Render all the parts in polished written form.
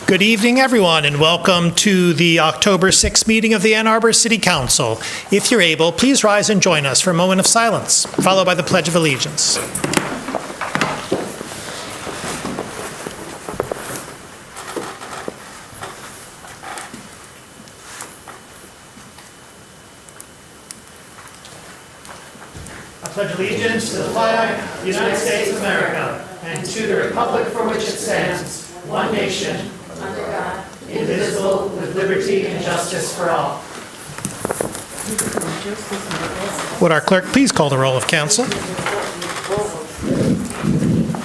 Good evening, everyone, and welcome to the October 6th meeting of the Ann Arbor City Council. If you're able, please rise and join us for a moment of silence, followed by the Pledge of Allegiance. I pledge allegiance to the flag of the United States of America and to the republic for which it stands, one nation, under God, indivisible, with liberty and justice for all. Would our clerk please call the roll of council?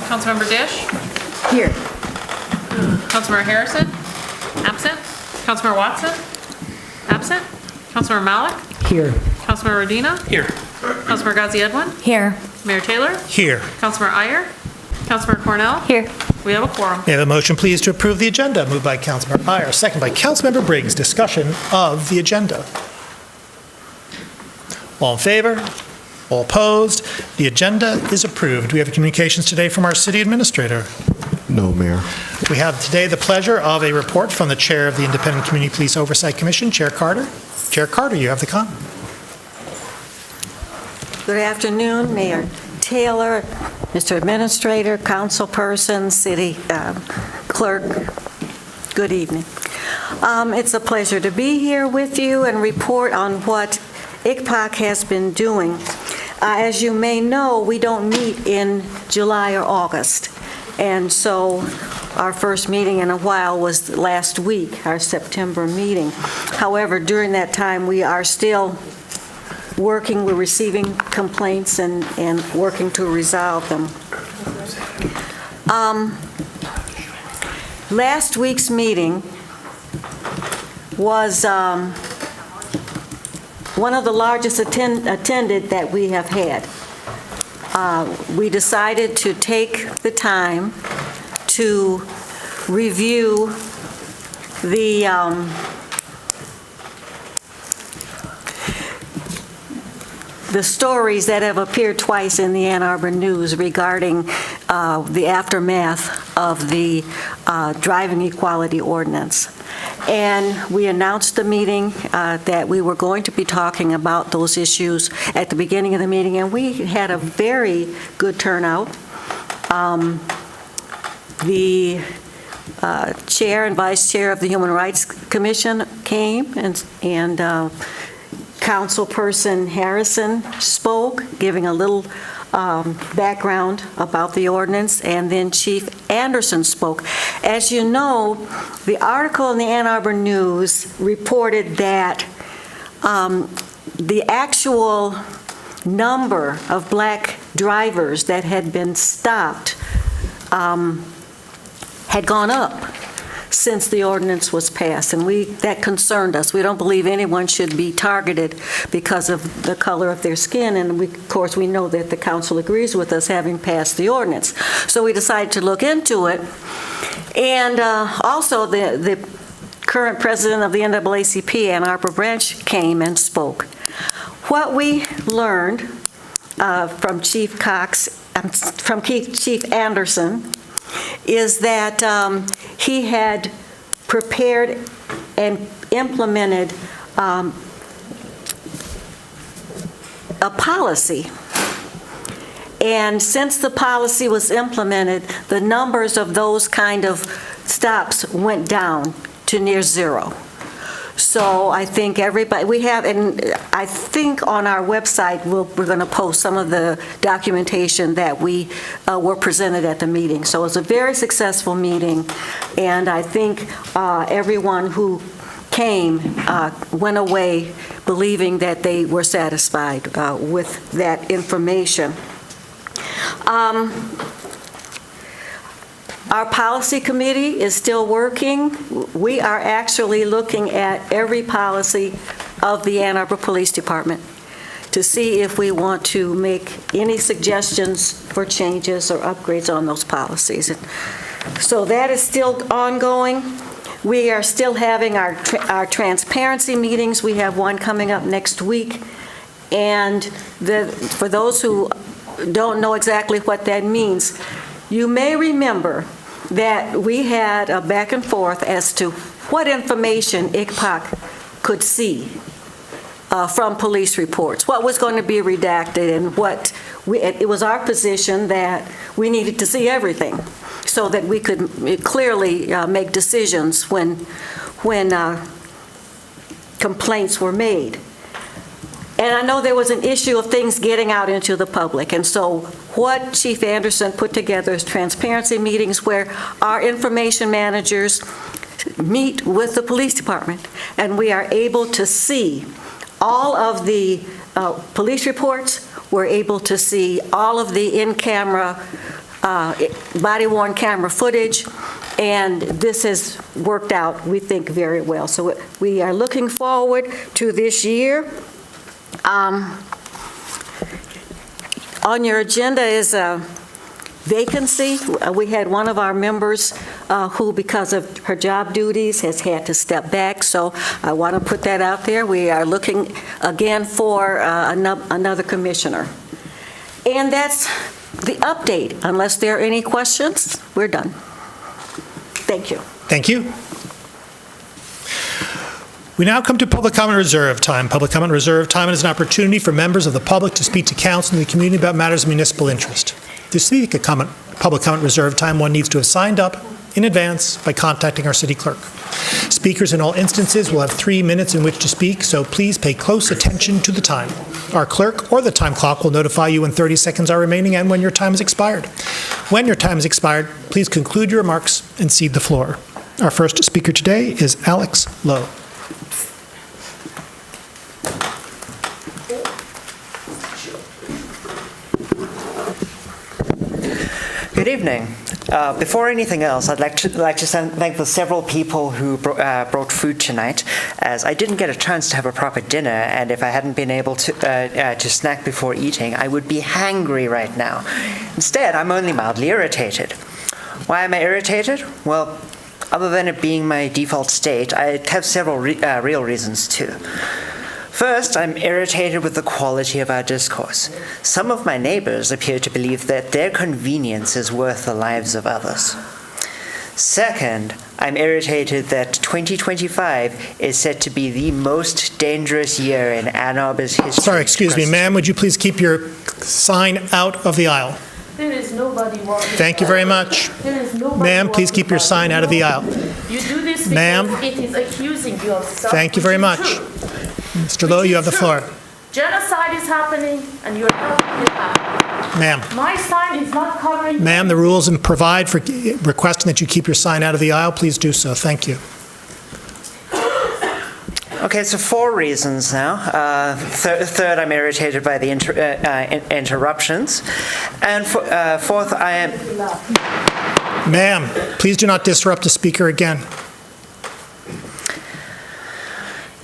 Councilmember Dish? Here. Councilmember Harrison? Absent. Councilmember Watson? Absent. Councilmember Malik? Here. Councilmember Rodina? Here. Councilmember Ghazi Edwin? Here. Mayor Taylor? Here. Councilmember Iyer? Councilmember Cornell? Here. We have a quorum. May I have a motion, please, to approve the agenda? Moved by Councilmember Iyer, second by Councilmember Briggs. Discussion of the agenda. All in favor? All opposed? The agenda is approved. Do we have communications today from our city administrator? No, Mayor. We have today the pleasure of a report from the chair of the Independent Community Police Oversight Commission, Chair Carter. Chair Carter, you have the comment. Good afternoon, Mayor Taylor, Mr. Administrator, councilperson, city clerk. Good evening. It's a pleasure to be here with you and report on what ICPOC has been doing. As you may know, we don't meet in July or August, and so our first meeting in a while was last week, our September meeting. However, during that time, we are still working, we're receiving complaints and working to resolve them. Last week's meeting was one of the largest attended that we have had. We decided to take the time to review the stories that have appeared twice in the Ann Arbor News regarding the aftermath of the driving equality ordinance. And we announced the meeting that we were going to be talking about those issues at the beginning of the meeting, and we had a very good turnout. The chair and vice chair of the Human Rights Commission came, and Councilperson Harrison spoke, giving a little background about the ordinance, and then Chief Anderson spoke. As you know, the article in the Ann Arbor News reported that the actual number of black drivers that had been stopped had gone up since the ordinance was passed, and that concerned us. We don't believe anyone should be targeted because of the color of their skin, and of course we know that the council agrees with us having passed the ordinance. So we decided to look into it, and also the current president of the NAACP, Ann Arbor branch, came and spoke. What we learned from Chief Anderson is that he had prepared and implemented a policy. And since the policy was implemented, the numbers of those kind of stops went down to near zero. So I think everybody, we have, and I think on our website, we're going to post some of the documentation that we were presented at the meeting. So it was a very successful meeting, and I think everyone who came went away believing that they were satisfied with that information. Our policy committee is still working. We are actually looking at every policy of the Ann Arbor Police Department to see if we want to make any suggestions for changes or upgrades on those policies. So that is still ongoing. We are still having our transparency meetings. We have one coming up next week. And for those who don't know exactly what that means, you may remember that we had a back and forth as to what information ICPOC could see from police reports, what was going to be redacted, and it was our position that we needed to see everything so that we could clearly make decisions when complaints were made. And I know there was an issue of things getting out into the public, and so what Chief Anderson put together is transparency meetings where our information managers meet with the police department, and we are able to see all of the police reports. We're able to see all of the in-camera, body-worn camera footage, and this has worked out, we think, very well. So we are looking forward to this year. On your agenda is a vacancy. We had one of our members who, because of her job duties, has had to step back, so I want to put that out there. We are looking again for another commissioner. And that's the update. Unless there are any questions, we're done. Thank you. Thank you. We now come to public comment reserve time. Public comment reserve time is an opportunity for members of the public to speak to council and the community about matters of municipal interest. To speak at public comment reserve time, one needs to have signed up in advance by contacting our city clerk. Speakers in all instances will have 3 minutes in which to speak, so please pay close attention to the time. Our clerk or the time clock will notify you when 30 seconds are remaining and when your time has expired. When your time has expired, please conclude your remarks and cede the floor. Our first speaker today is Alex Lowe. Good evening. Before anything else, I'd like to thank the several people who brought food tonight, as I didn't get a chance to have a proper dinner, and if I hadn't been able to snack before eating, I would be hangry right now. Instead, I'm only mildly irritated. Why am I irritated? Well, other than it being my default state, I have several real reasons too. First, I'm irritated with the quality of our discourse. Some of my neighbors appear to believe that their convenience is worth the lives of others. Second, I'm irritated that 2025 is said to be the most dangerous year in Ann Arbor's history. Sorry, excuse me, ma'am, would you please keep your sign out of the aisle? There is nobody walking. Thank you very much. There is nobody. Ma'am, please keep your sign out of the aisle. You do this because Ma'am. it is accusing you of something. Thank you very much. Mr. Lowe, you have the floor. Genocide is happening, and you're helping it happen. Ma'am. My sign is not covering. Ma'am, the rules provide for requesting that you keep your sign out of the aisle. Please do so. Thank you. Okay, so 4 reasons now. Third, I'm irritated by the interruptions. And fourth, I am... Ma'am, please do not disrupt the speaker again.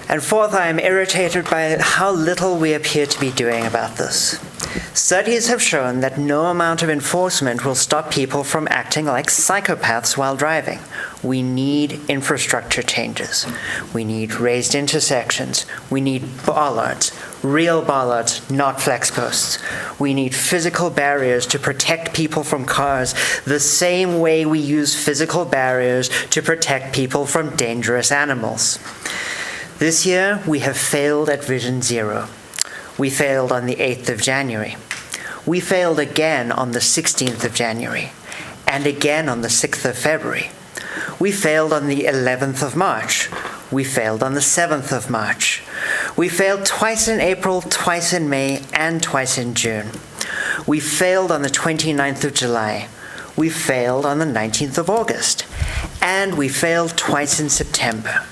And fourth, I am irritated by how little we appear to be doing about this. Studies have shown that no amount of enforcement will stop people from acting like psychopaths while driving. We need infrastructure changes. We need raised intersections. We need bollards, real bollards, not flex posts. We need physical barriers to protect people from cars the same way we use physical barriers to protect people from dangerous animals. This year, we have failed at Vision Zero. We failed on the 8th of January. We failed again on the 16th of January, and again on the 6th of February. We failed on the 11th of March. We failed on the 7th of March. We failed twice in April, twice in May, and twice in June. We failed on the 29th of July. We failed on the 19th of August. And we failed twice in September.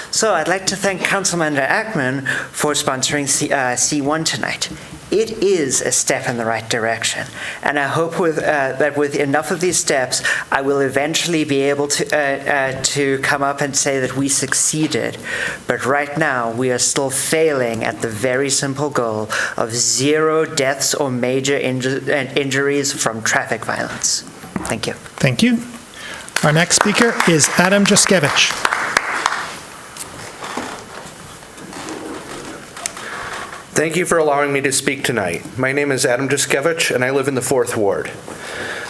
So I'd like to thank Councilmember Ackman for sponsoring C1 tonight. It is a step in the right direction, and I hope that with enough of these steps, I will eventually be able to come up and say that we succeeded. But right now, we are still failing at the very simple goal of 0 deaths or major injuries from traffic violence. Thank you. Thank you. Our next speaker is Adam Juszkiewicz. Thank you for allowing me to speak tonight. My name is Adam Juszkiewicz, and I live in the 4th Ward.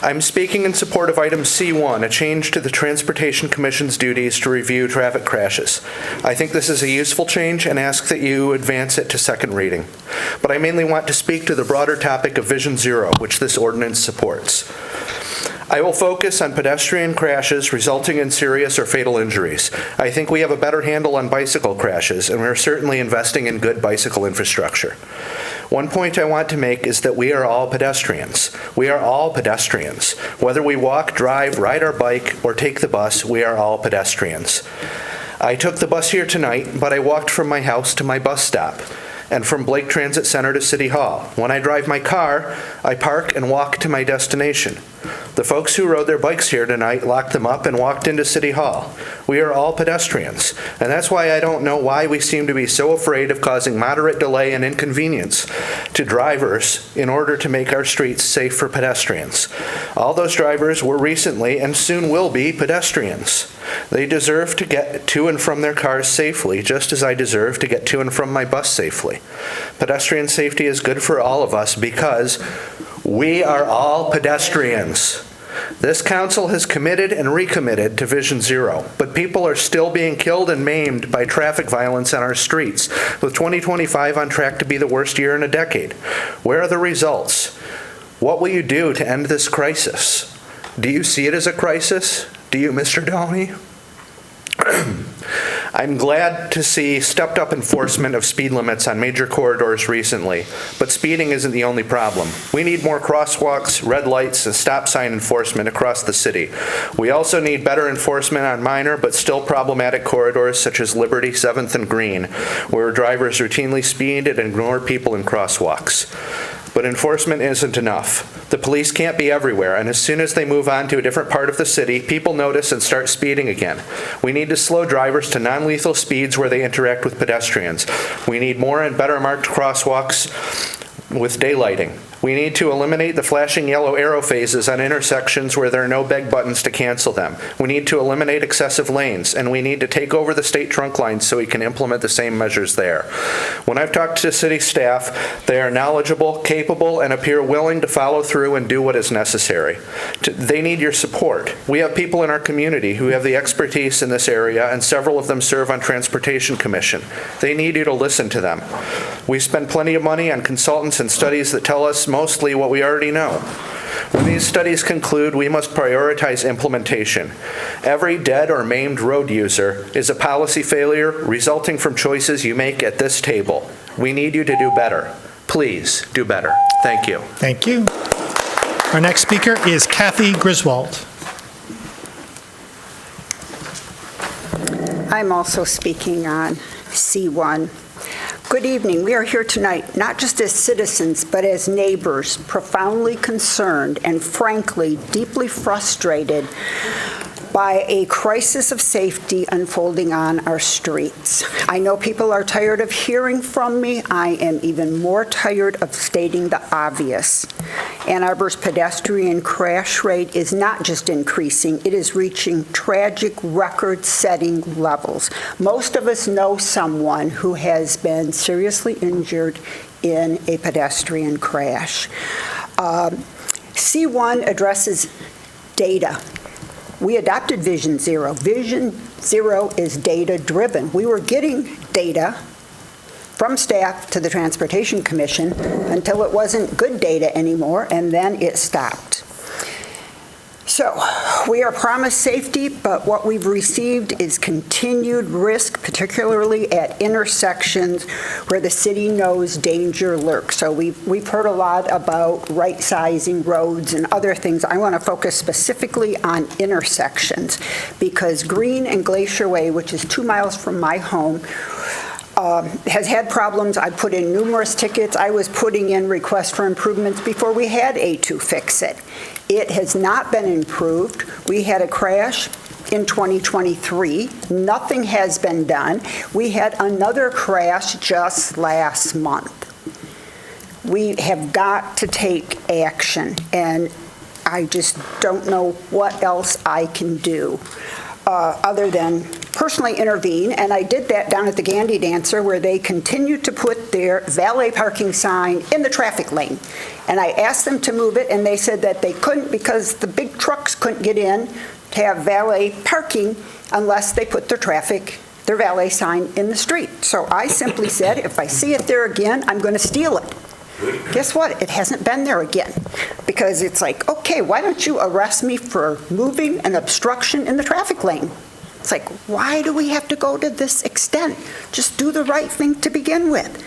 I'm speaking in support of item C1, a change to the Transportation Commission's duties to review traffic crashes. I think this is a useful change and ask that you advance it to second reading. But I mainly want to speak to the broader topic of Vision Zero, which this ordinance supports. I will focus on pedestrian crashes resulting in serious or fatal injuries. I think we have a better handle on bicycle crashes, and we're certainly investing in good bicycle infrastructure. One point I want to make is that we are all pedestrians. We are all pedestrians. Whether we walk, drive, ride our bike, or take the bus, we are all pedestrians. I took the bus here tonight, but I walked from my house to my bus stop, and from Blake Transit Center to City Hall. When I drive my car, I park and walk to my destination. The folks who rode their bikes here tonight locked them up and walked into City Hall. We are all pedestrians, and that's why I don't know why we seem to be so afraid of causing moderate delay and inconvenience to drivers in order to make our streets safe for pedestrians. All those drivers were recently and soon will be pedestrians. They deserve to get to and from their cars safely, just as I deserve to get to and from my bus safely. Pedestrian safety is good for all of us because we are all pedestrians. This council has committed and recommitted to Vision Zero, but people are still being killed and maimed by traffic violence on our streets, with 2025 on track to be the worst year in a decade. Where are the results? What will you do to end this crisis? Do you see it as a crisis? Do you, Mr. Downey? I'm glad to see stepped-up enforcement of speed limits on major corridors recently, but speeding isn't the only problem. We need more crosswalks, red lights, and stop sign enforcement across the city. We also need better enforcement on minor but still problematic corridors such as Liberty, 7th, and Green, where drivers routinely speed and ignore people in crosswalks. But enforcement isn't enough. The police can't be everywhere, and as soon as they move on to a different part of the city, people notice and start speeding again. We need to slow drivers to non-lethal speeds where they interact with pedestrians. We need more and better marked crosswalks with daylighting. We need to eliminate the flashing yellow arrow phases on intersections where there are no beg buttons to cancel them. We need to eliminate excessive lanes, and we need to take over the state trunk lines so we can implement the same measures there. When I've talked to city staff, they are knowledgeable, capable, and appear willing to follow through and do what is necessary. They need your support. We have people in our community who have the expertise in this area, and several of them serve on Transportation Commission. They need you to listen to them. We spend plenty of money on consultants and studies that tell us mostly what we already know. When these studies conclude, we must prioritize implementation. Every dead or maimed road user is a policy failure resulting from choices you make at this table. We need you to do better. Please do better. Thank you. Thank you. Our next speaker is Kathy Griswold. I'm also speaking on C1. Good evening. We are here tonight not just as citizens, but as neighbors, profoundly concerned and frankly deeply frustrated by a crisis of safety unfolding on our streets. I know people are tired of hearing from me. I am even more tired of stating the obvious. Ann Arbor's pedestrian crash rate is not just increasing, it is reaching tragic record-setting levels. Most of us know someone who has been seriously injured in a pedestrian crash. C1 addresses data. We adopted Vision Zero. Vision Zero is data-driven. We were getting data from staff to the Transportation Commission until it wasn't good data anymore, and then it stopped. So we are promised safety, but what we've received is continued risk, particularly at intersections where the city knows danger lurks. So we've heard a lot about right-sizing roads and other things. I want to focus specifically on intersections because Green and Glacier Way, which is 2 miles from my home, has had problems. I put in numerous tickets. I was putting in requests for improvements before we had A2 Fix It. It has not been improved. We had a crash in 2023. Nothing has been done. We had another crash just last month. We have got to take action, and I just don't know what else I can do other than personally intervene, and I did that down at the Gandy Dancer, where they continued to put their valet parking sign in the traffic lane. And I asked them to move it, and they said that they couldn't because the big trucks couldn't get in to have valet parking unless they put their valet sign in the street. So I simply said, if I see it there again, I'm going to steal it. Guess what? It hasn't been there again, because it's like, okay, why don't you arrest me for moving an obstruction in the traffic lane? It's like, why do we have to go to this extent? Just do the right thing to begin with.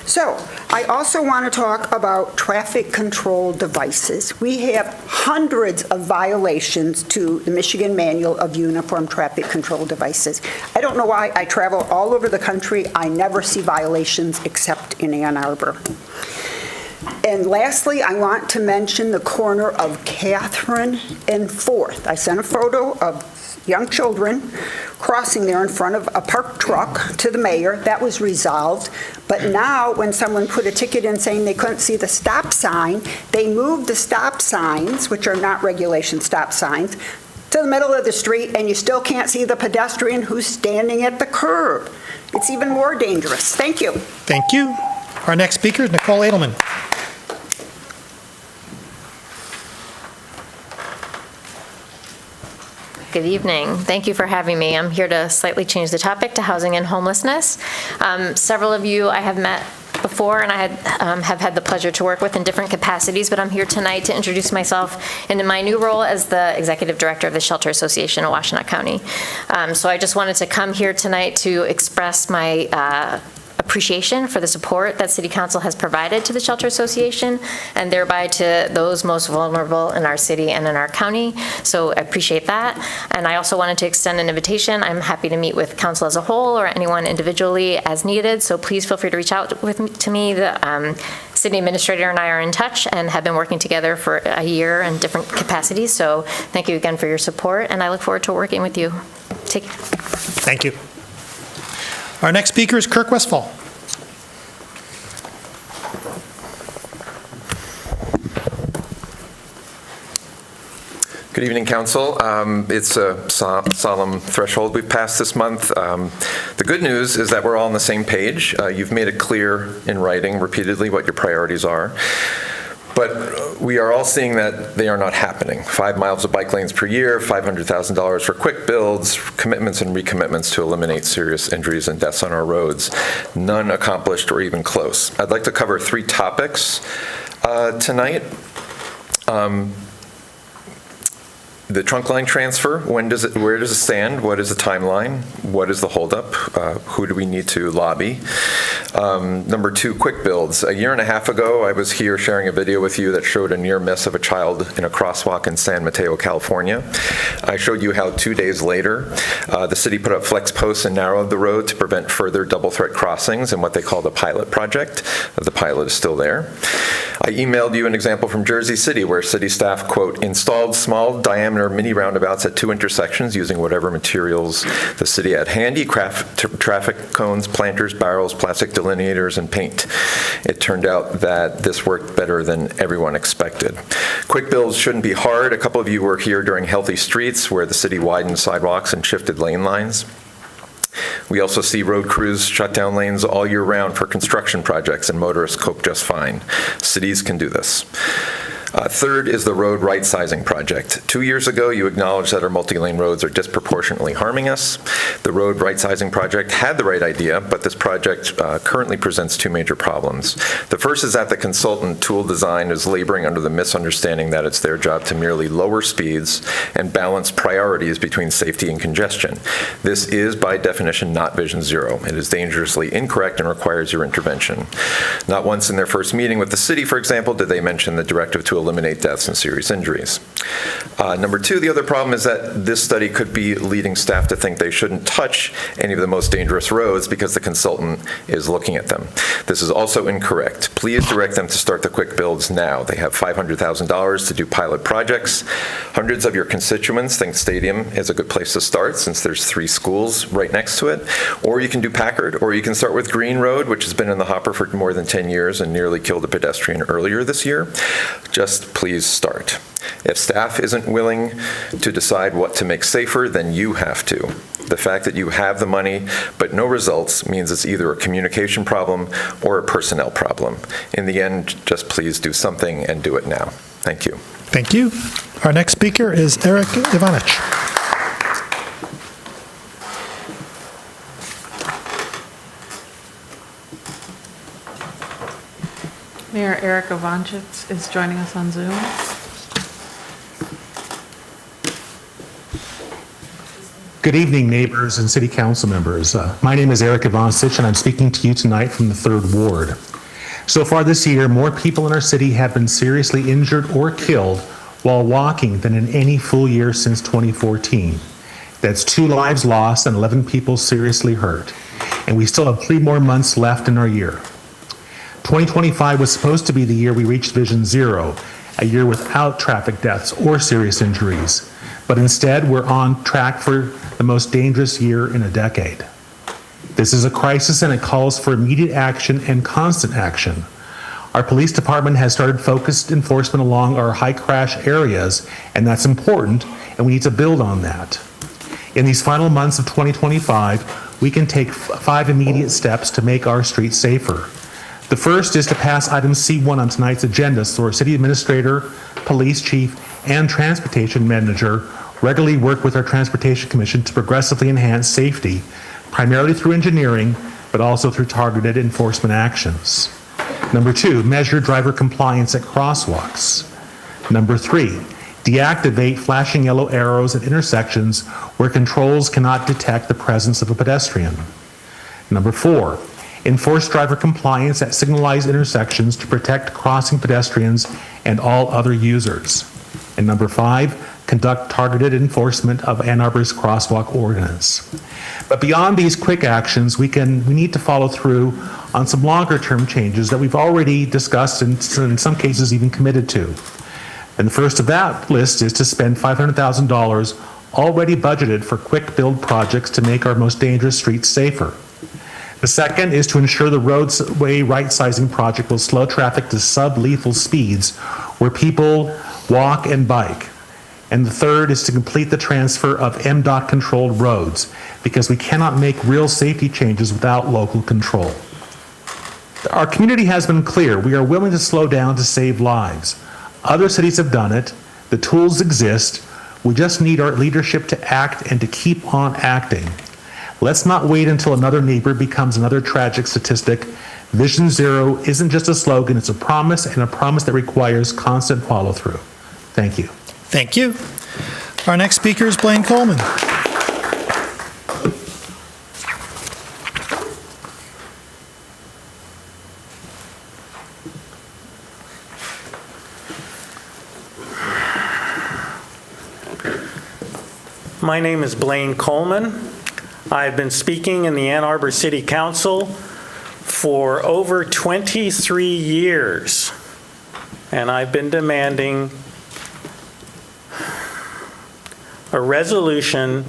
So I also want to talk about traffic control devices. We have hundreds of violations to the Michigan Manual of Uniform Traffic Control Devices. I don't know why. I travel all over the country. I never see violations except in Ann Arbor. And lastly, I want to mention the corner of Catherine and 4th. I sent a photo of young children crossing there in front of a parked truck to the mayor. That was resolved. But now, when someone put a ticket in saying they couldn't see the stop sign, they moved the stop signs, which are not regulation stop signs, to the middle of the street, and you still can't see the pedestrian who's standing at the curb. It's even more dangerous. Thank you. Thank you. Our next speaker is Nicole Edelman. Good evening. Thank you for having me. I'm here to slightly change the topic to housing and homelessness. Several of you I have met before, and I have had the pleasure to work with in different capacities, but I'm here tonight to introduce myself into my new role as the Executive Director of the Shelter Association of Washtenaw County. So I just wanted to come here tonight to express my appreciation for the support that City Council has provided to the Shelter Association, and thereby to those most vulnerable in our city and in our county. So I appreciate that. And I also wanted to extend an invitation. I'm happy to meet with council as a whole or anyone individually as needed. So please feel free to reach out to me. The city administrator and I are in touch and have been working together for a year in different capacities. So thank you again for your support, and I look forward to working with you. Take care. Thank you. Our next speaker is Kirk Westfall. Good evening, Council. It's a solemn threshold we've passed this month. The good news is that we're all on the same page. You've made it clear in writing repeatedly what your priorities are. But we are all seeing that they are not happening. 5 miles of bike lanes per year, $500,000 for quick builds, commitments and recommitments to eliminate serious injuries and deaths on our roads. None accomplished or even close. I'd like to cover 3 topics tonight. The trunk line transfer, where does it stand? What is the timeline? What is the holdup? Who do we need to lobby? Number 2, quick builds. A year and a half ago, I was here sharing a video with you that showed a near miss of a child in a crosswalk in San Mateo, California. I showed you how 2 days later, the city put up flex posts and narrowed the road to prevent further double threat crossings in what they call the pilot project. The pilot is still there. I emailed you an example from Jersey City where city staff, quote, installed small diameter mini roundabouts at 2 intersections using whatever materials the city had handy, traffic cones, planters, barrels, plastic delineators, and paint. It turned out that this worked better than everyone expected. Quick builds shouldn't be hard. A couple of you were here during Healthy Streets where the city widened sidewalks and shifted lane lines. We also see road crews shut down lanes all year round for construction projects, and motorists cope just fine. Cities can do this. Third is the road right-sizing project. 2 years ago, you acknowledged that our multi-lane roads are disproportionately harming us. The road right-sizing project had the right idea, but this project currently presents 2 major problems. The first is that the consultant Tool Design is laboring under the misunderstanding that it's their job to merely lower speeds and balance priorities between safety and congestion. This is, by definition, not Vision Zero. It is dangerously incorrect and requires your intervention. Not once in their first meeting with the city, for example, did they mention the directive to eliminate deaths and serious injuries. Number 2, the other problem is that this study could be leading staff to think they shouldn't touch any of the most dangerous roads because the consultant is looking at them. This is also incorrect. Please direct them to start the quick builds now. They have $500,000 to do pilot projects. Hundreds of your constituents think Stadium is a good place to start since there's 3 schools right next to it. Or you can do Packard, or you can start with Green Road, which has been in the hopper for more than 10 years and nearly killed a pedestrian earlier this year. Just please start. If staff isn't willing to decide what to make safer, then you have to. The fact that you have the money but no results means it's either a communication problem or a personnel problem. In the end, just please do something and do it now. Thank you. Thank you. Our next speaker is Eric Ivanich. Mayor Eric Ivanich is joining us on Zoom. Good evening, neighbors and city council members. My name is Eric Ivanich, and I'm speaking to you tonight from the 3rd Ward. So far this year, more people in our city have been seriously injured or killed while walking than in any full year since 2014. That's 2 lives lost and 11 people seriously hurt. And we still have 3 more months left in our year. 2025 was supposed to be the year we reached Vision Zero, a year without traffic deaths or serious injuries. But instead, we're on track for the most dangerous year in a decade. This is a crisis, and it calls for immediate action and constant action. Our police department has started focused enforcement along our high crash areas, and that's important, and we need to build on that. In these final months of 2025, we can take 5 immediate steps to make our streets safer. The first is to pass item C1 on tonight's agenda so our city administrator, police chief, and transportation manager regularly work with our Transportation Commission to progressively enhance safety, primarily through engineering, but also through targeted enforcement actions. Number 2, measure driver compliance at crosswalks. Number 3, deactivate flashing yellow arrows at intersections where controls cannot detect the presence of a pedestrian. Number 4, enforce driver compliance at signalized intersections to protect crossing pedestrians and all other users. And number 5, conduct targeted enforcement of Ann Arbor's crosswalk ordinance. But beyond these quick actions, we need to follow through on some longer-term changes that we've already discussed and in some cases even committed to. And the first of that list is to spend $500,000 already budgeted for quick build projects to make our most dangerous streets safer. The second is to ensure the roadway right-sizing project will slow traffic to sub-lethal speeds where people walk and bike. And the third is to complete the transfer of MDOT-controlled roads, because we cannot make real safety changes without local control. Our community has been clear. We are willing to slow down to save lives. Other cities have done it. The tools exist. We just need our leadership to act and to keep on acting. Let's not wait until another neighbor becomes another tragic statistic. Vision Zero isn't just a slogan, it's a promise, and a promise that requires constant follow-through. Thank you. Thank you. Our next speaker is Blaine Coleman. My name is Blaine Coleman. I've been speaking in the Ann Arbor City Council for over 23 years, and I've been demanding a resolution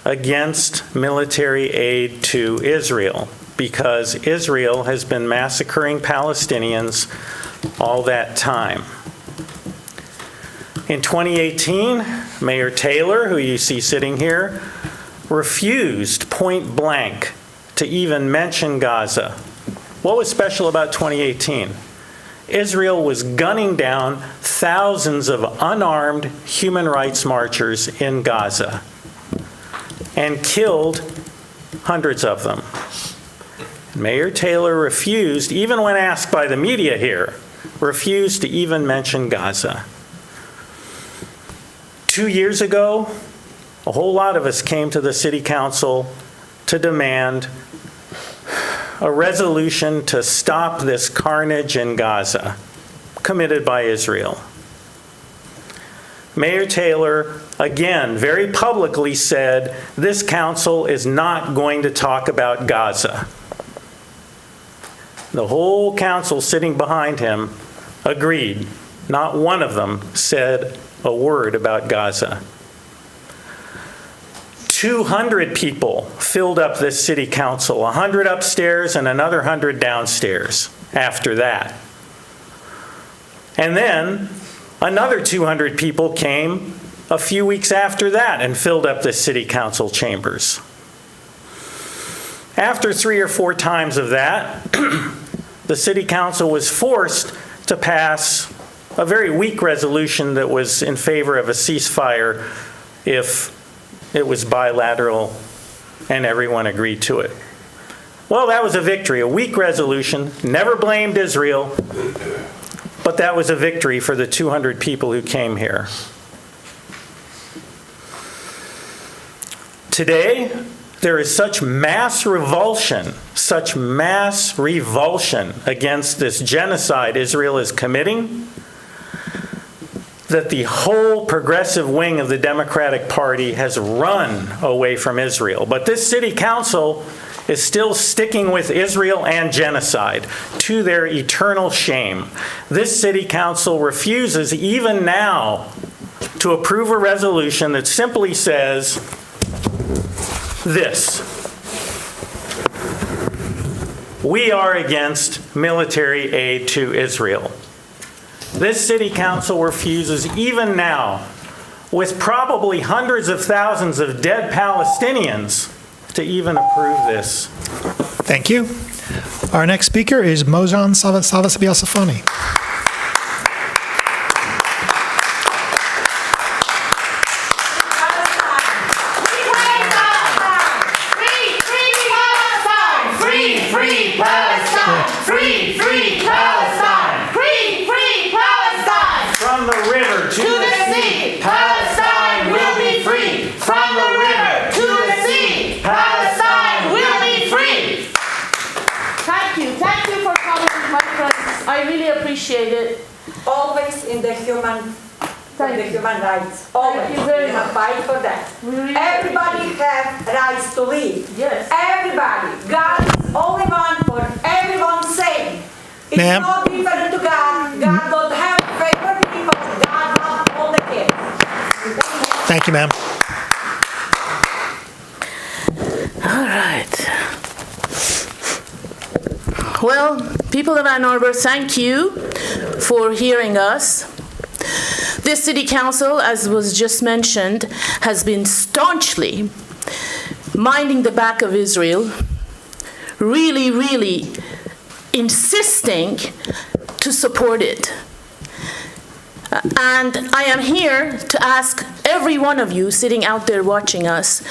against military aid to Israel because Israel has been massacring Palestinians all that time. In 2018, Mayor Taylor, who you see sitting here, refused point blank to even mention Gaza. What was special about 2018? Israel was gunning down thousands of unarmed human rights marchers in Gaza and killed hundreds of them. Mayor Taylor refused, even when asked by the media here, refused to even mention Gaza. 2 years ago, a whole lot of us came to the city council to demand a resolution to stop this carnage in Gaza committed by Israel. Mayor Taylor, again, very publicly said, this council is not going to talk about Gaza. The whole council sitting behind him agreed. Not one of them said a word about Gaza. 200 people filled up this city council, 100 upstairs and another 100 downstairs after that. And then Another 200 people came a few weeks after that and filled up the city council chambers. After 3 or 4 times of that, the city council was forced to pass a very weak resolution that was in favor of a ceasefire if it was bilateral and everyone agreed to it. Well, that was a victory, a weak resolution, never blamed Israel, but that was a victory for the 200 people who came here. Today, there is such mass revulsion against this genocide Israel is committing, that the whole progressive wing of the Democratic Party has run away from Israel. But this city council is still sticking with Israel and genocide, to their eternal shame. This city council refuses even now to approve a resolution that simply says this: we are against military aid to Israel. This city council refuses even now, with probably hundreds of thousands of dead Palestinians, to even approve this. Thank you. Our next speaker is Mojan Savasafani. From the river to the sea, Palestine will be free. From the river to the sea, Palestine will be free. Thank you for coming, my friends. I really appreciate it. Always in the human rights. Always. Thank you very We much. fight for that. Really Everybody has rights to live. Yes. Everybody. God is only one for everyone's sake. It's Ma'am? not different to God. God don't have favorite people. God loves all the kids. Thank you, ma'am. All right. Well, people of Ann Arbor, thank you for hearing us. This city council, as was just mentioned, has been staunchly minding the back of Israel, really insisting to support it. And I am here to ask every one of you sitting out there watching us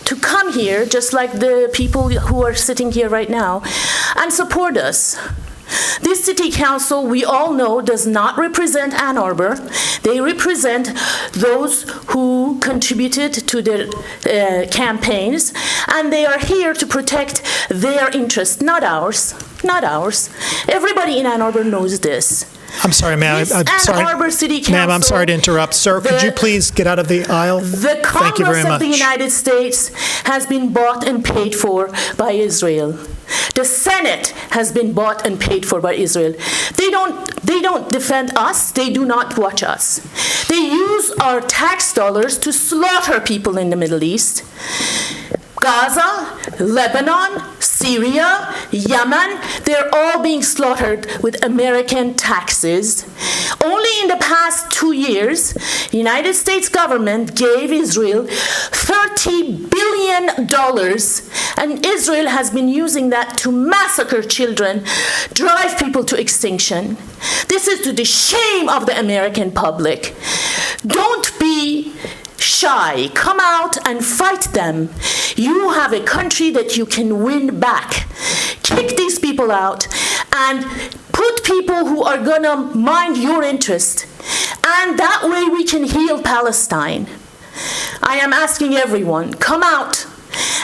to come here, just like the people who are sitting here right now, and support us. This city council, we all know, does not represent Ann Arbor. They represent those who contributed to their campaigns, and they are here to protect their interests, not ours. Not ours. Everybody in Ann Arbor knows this. I'm sorry, ma'am. This I'm Ann sorry. Arbor City Council, Ma'am, I'm sorry to interrupt. Sir, could you please get out of the aisle? The Thank you very Congress of much. the United States has been bought and paid for by Israel. The Senate has been bought and paid for by Israel. They don't defend us. They do not watch us. They use our tax dollars to slaughter people in the Middle East. Gaza, Lebanon, Syria, Yemen, they're all being slaughtered with American taxes. Only in the past 2 years, the United States government gave Israel $30 billion, and Israel has been using that to massacre children, drive people to extinction. This is to the shame of the American public. Don't be shy. Come out and fight them. You have a country that you can win back. Kick these people out and put people who are gonna mind your interest. And that way we can heal Palestine. I am asking everyone, come out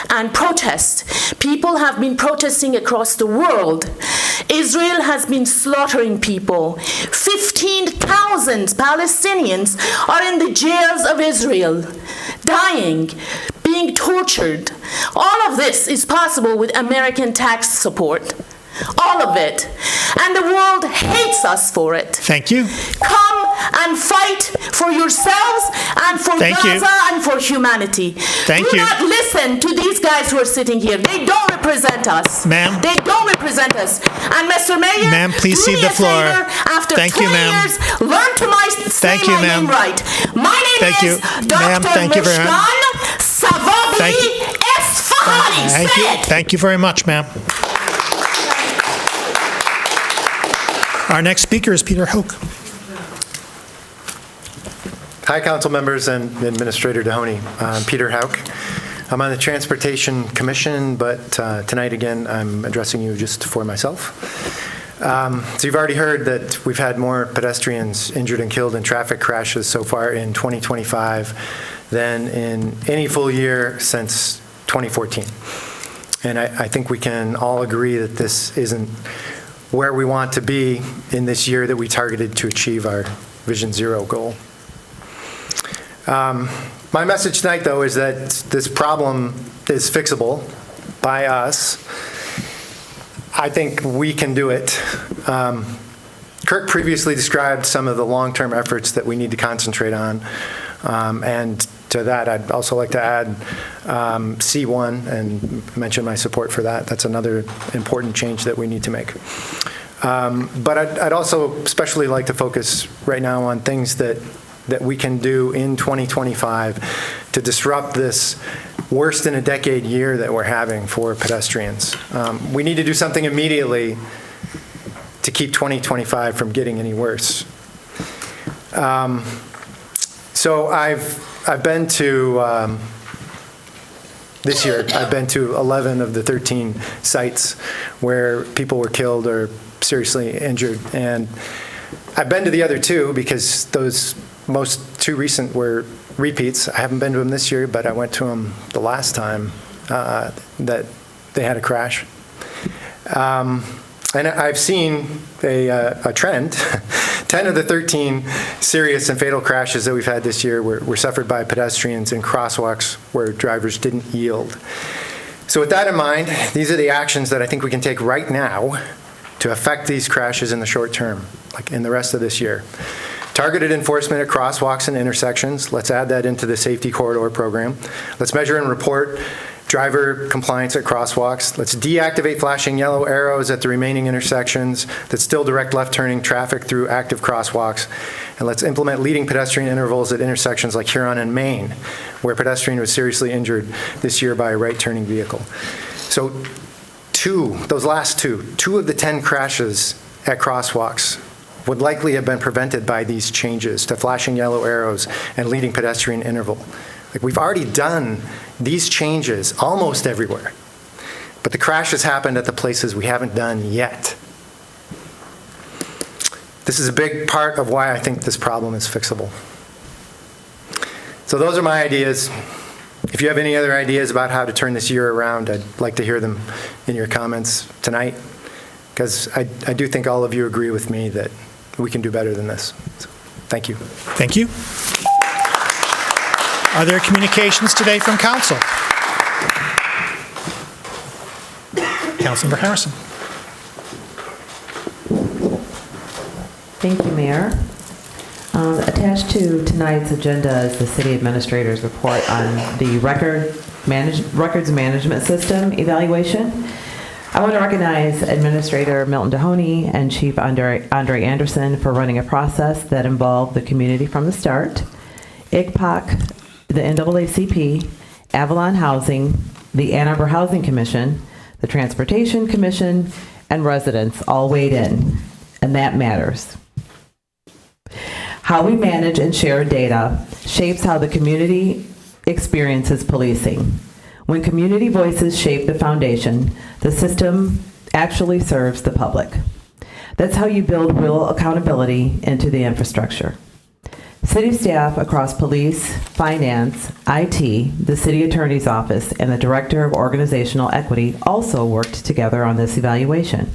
and protest. People have been protesting across the world. Israel has been slaughtering people. 15,000 Palestinians are in the jails of Israel, dying, being tortured. All of this is possible with American tax support. All of it. And the world hates us for it. Thank you. Come and fight for yourselves and for Thank you. Gaza and for humanity. Thank Do you. not listen to these guys who are sitting here. They don't represent us. Ma'am. They don't represent us. And Mr. Mayor, Ma'am, please do cede me the a floor. favor, after Thank 20 you, ma'am. years, learn to say Thank you, my ma'am. name right. My name Thank you. is Ma'am, Dr. thank you very much. Mishkan Savabi Thank you. Esfahani. Thank Say you. it. Thank you very much, ma'am. Our next speaker is Peter Hoke. Hi, council members and Administrator Dahoney. I'm Peter Houck. I'm on the Transportation Commission, but tonight again, I'm addressing you just for myself. So you've already heard that we've had more pedestrians injured and killed in traffic crashes so far in 2025 than in any full year since 2014. And I think we can all agree that this isn't where we want to be in this year that we targeted to achieve our Vision Zero goal. My message tonight, though, is that this problem is fixable by us. I think we can do it. Kirk previously described some of the long-term efforts that we need to concentrate on. And to that, I'd also like to add C1 and mention my support for that. That's another important change that we need to make. But I'd also especially like to focus right now on things that we can do in 2025 to disrupt this worst in a decade year that we're having for pedestrians. We need to do something immediately to keep 2025 from getting any worse. So I've been to, this year, I've been to 11 of the 13 sites where people were killed or seriously injured. And I've been to the other two because those two recent were repeats. I haven't been to them this year, but I went to them the last time that they had a crash. And I've seen a trend. 10 of the 13 serious and fatal crashes that we've had this year were suffered by pedestrians in crosswalks where drivers didn't yield. So with that in mind, these are the actions that I think we can take right now to affect these crashes in the short term, like in the rest of this year. Targeted enforcement at crosswalks and intersections. Let's add that into the safety corridor program. Let's measure and report driver compliance at crosswalks. Let's deactivate flashing yellow arrows at the remaining intersections that still direct left-turning traffic through active crosswalks. And let's implement leading pedestrian intervals at intersections like Huron and Maine, where a pedestrian was seriously injured this year by a right-turning vehicle. So those last two of the 10 crashes at crosswalks would likely have been prevented by these changes to flashing yellow arrows and leading pedestrian interval. Like, we've already done these changes almost everywhere, but the crashes happened at the places we haven't done yet. This is a big part of why I think this problem is fixable. So those are my ideas. If you have any other ideas about how to turn this year around, I'd like to hear them in your comments tonight, because I do think all of you agree with me that we can do better than this. So, thank you. Thank you. Are there communications today from council? Councilmember Harrison. Thank you, Mayor. Attached to tonight's agenda is the City Administrator's report on the Records Management System evaluation. I want to recognize Administrator Milton Dahoney and Chief Andre Anderson for running a process that involved the community from the start, ICPOC, the NAACP, Avalon Housing, the Ann Arbor Housing Commission, the Transportation Commission, and residents all weighed in, and that matters. How we manage and share data shapes how the community experiences policing. When community voices shape the foundation, the system actually serves the public. That's how you build real accountability into the infrastructure. City staff across police, finance, IT, the city attorney's office, and the director of organizational equity also worked together on this evaluation.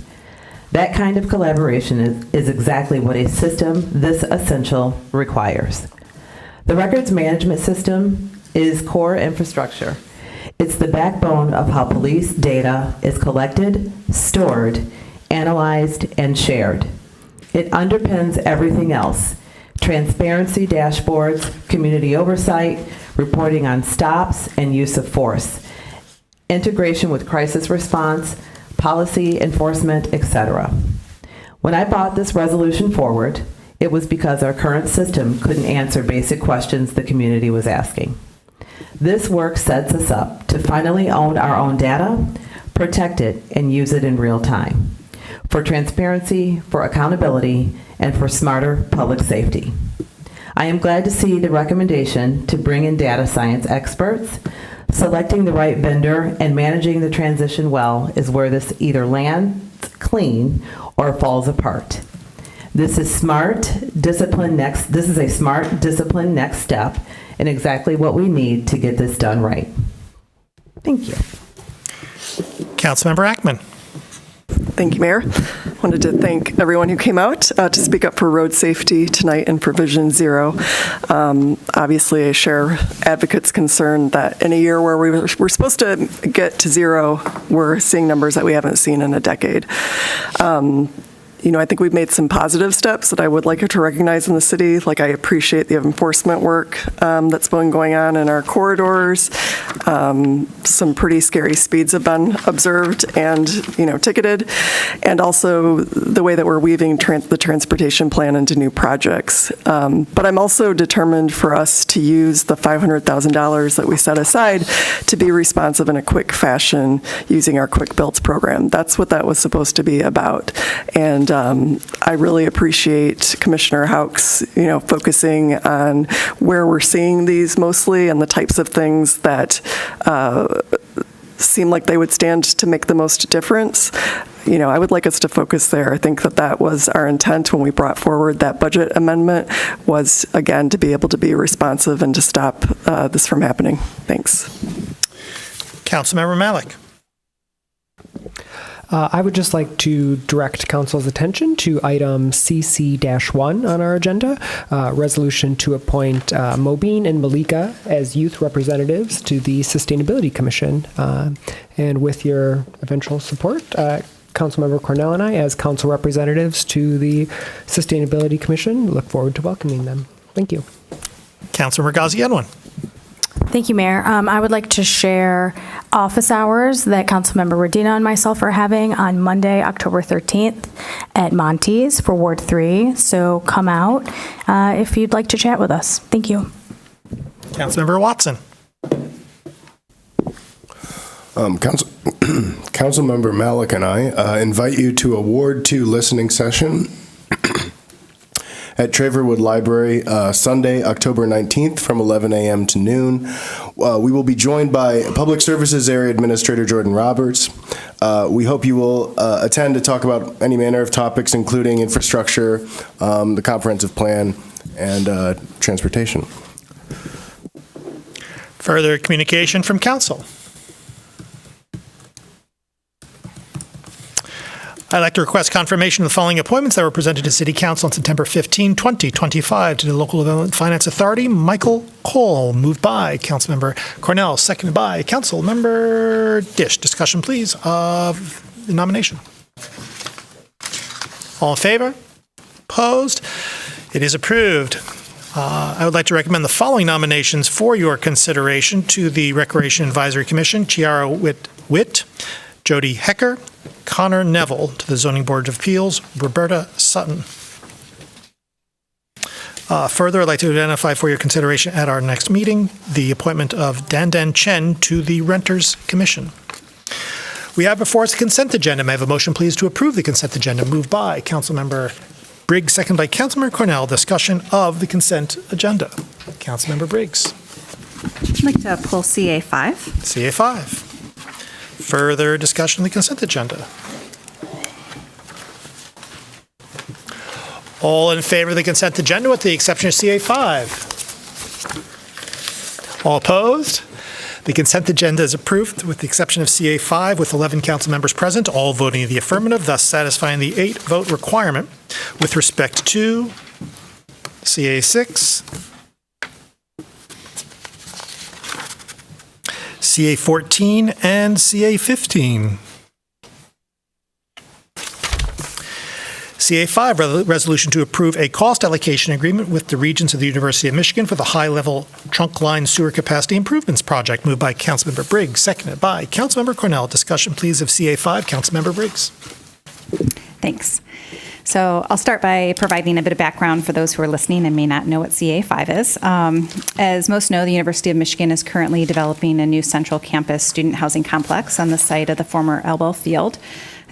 That kind of collaboration is exactly what a system this essential requires. The records management system is core infrastructure. It's the backbone of how police data is collected, stored, analyzed, and shared. It underpins everything else: transparency dashboards, community oversight, reporting on stops and use of force, integration with crisis response, policy enforcement, etc. When I brought this resolution forward, it was because our current system couldn't answer basic questions the community was asking. This work sets us up to finally own our own data, protect it, and use it in real time, for transparency, for accountability, and for smarter public safety. I am glad to see the recommendation to bring in data science experts. Selecting the right vendor and managing the transition well is where this either lands clean or falls apart. This is a smart, disciplined next step and exactly what we need to get this done right. Thank you. Councilmember Ackman. Thank you, Mayor. Wanted to thank everyone who came out to speak up for road safety tonight and for Vision Zero. Obviously, I share advocates' concern that in a year where we're supposed to get to zero, we're seeing numbers that we haven't seen in a decade. I think we've made some positive steps that I would like to recognize in the city. Like, I appreciate the enforcement work that's been going on in our corridors. Some pretty scary speeds have been observed and, ticketed. And also the way that we're weaving the transportation plan into new projects. But I'm also determined for us to use the $500,000 that we set aside to be responsive in a quick fashion using our Quick Builds program. That's what that was supposed to be about. And I really appreciate Commissioner Houck's, focusing on where we're seeing these mostly and the types of things that seem like they would stand to make the most difference. I would like us to focus there. I think that was our intent when we brought forward that budget amendment, was, again, to be able to be responsive and to stop this from happening. Thanks. Councilmember Malik. I would just like to direct Council's attention to item CC-1 on our agenda, resolution to appoint Mobeen and Malika as youth representatives to the Sustainability Commission. And with your eventual support, Councilmember Cornell and I, as council representatives to the Sustainability Commission, look forward to welcoming them. Thank you. Councilmember Ghazi Edwin. Thank you, Mayor. I would like to share office hours that Councilmember Radina and myself are having on Monday, October 13th at Monty's for Ward 3. So come out if you'd like to chat with us. Thank you. Councilmember Watson. Councilmember Malik and I invite you to a Ward 2 listening session at Traverwood Library, Sunday, October 19th from 11 a.m. to noon. We will be joined by Public Services Area Administrator Jordan Roberts. We hope you will attend to talk about any manner of topics, including infrastructure, the comprehensive plan, and transportation. Further communication from council. I'd like to request confirmation of the following appointments that were presented to City Council on September 15, 2025 to the Local Development Finance Authority. Michael Cole, moved by Councilmember Cornell, seconded by Councilmember Dish. Discussion, please, of the nomination. All in favor? Opposed? It is approved. I would like to recommend the following nominations for your consideration to the Recreation Advisory Commission. Chiara Witt, Jody Hecker, Connor Neville to the Zoning Board of Appeals, Roberta Sutton. Further, I'd like to identify for your consideration at our next meeting the appointment of Dandan Chen to the Renters Commission. We have before us the consent agenda. May I have a motion, please, to approve the consent agenda? Moved by Councilmember Briggs, seconded by Councilmember Cornell. Discussion of the consent agenda. Councilmember Briggs. I'd like to pull CA5. CA5. Further discussion of the consent agenda. All in favor of the consent agenda with the exception of CA5? All opposed? The consent agenda is approved with the exception of CA5 with 11 council members present, all voting in the affirmative, thus satisfying the 8-vote requirement with respect to CA6, CA14, and CA15. CA5, resolution to approve a cost allocation agreement with the Regents of the University of Michigan for the high-level trunk line sewer capacity improvements project, moved by Councilmember Briggs, seconded by Councilmember Cornell. Discussion, please, of CA5. Councilmember Briggs. Thanks. So I'll start by providing a bit of background for those who are listening and may not know what CA5 is. As most know, the University of Michigan is currently developing a new central campus student housing complex on the site of the former Arbor field.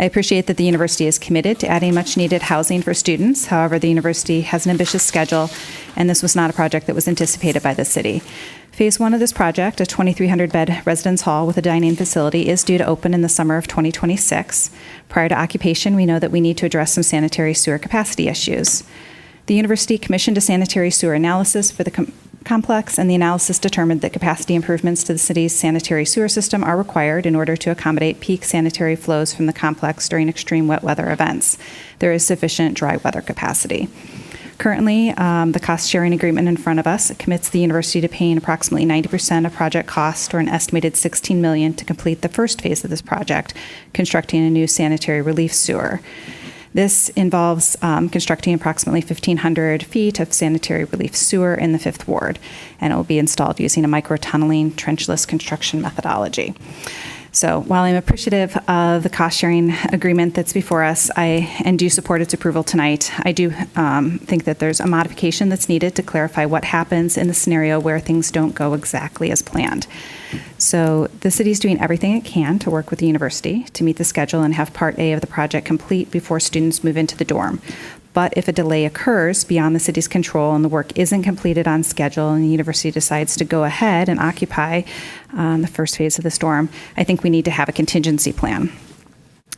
I appreciate that the university is committed to adding much-needed housing for students. However, the university has an ambitious schedule, and this was not a project that was anticipated by the city. Phase 1 of this project, a 2,300-bed residence hall with a dining facility, is due to open in the summer of 2026. Prior to occupation, we know that we need to address some sanitary sewer capacity issues. The university commissioned a sanitary sewer analysis for the complex, and the analysis determined that capacity improvements to the city's sanitary sewer system are required in order to accommodate peak sanitary flows from the complex during extreme wet weather events. There is sufficient dry weather capacity. Currently, the cost-sharing agreement in front of us commits the university to paying approximately 90% of project cost, or an estimated $16 million, to complete the first phase of this project, constructing a new sanitary relief sewer. This involves constructing approximately 1,500 feet of sanitary relief sewer in the 5th Ward, and it will be installed using a micro-tunneling trenchless construction methodology. So while I'm appreciative of the cost-sharing agreement that's before us, and do support its approval tonight, I do think that there's a modification that's needed to clarify what happens in the scenario where things don't go exactly as planned. So the city's doing everything it can to work with the university to meet the schedule and have Part A of the project complete before students move into the dorm. But if a delay occurs beyond the city's control and the work isn't completed on schedule and the university decides to go ahead and occupy the first phase of the dorm, I think we need to have a contingency plan.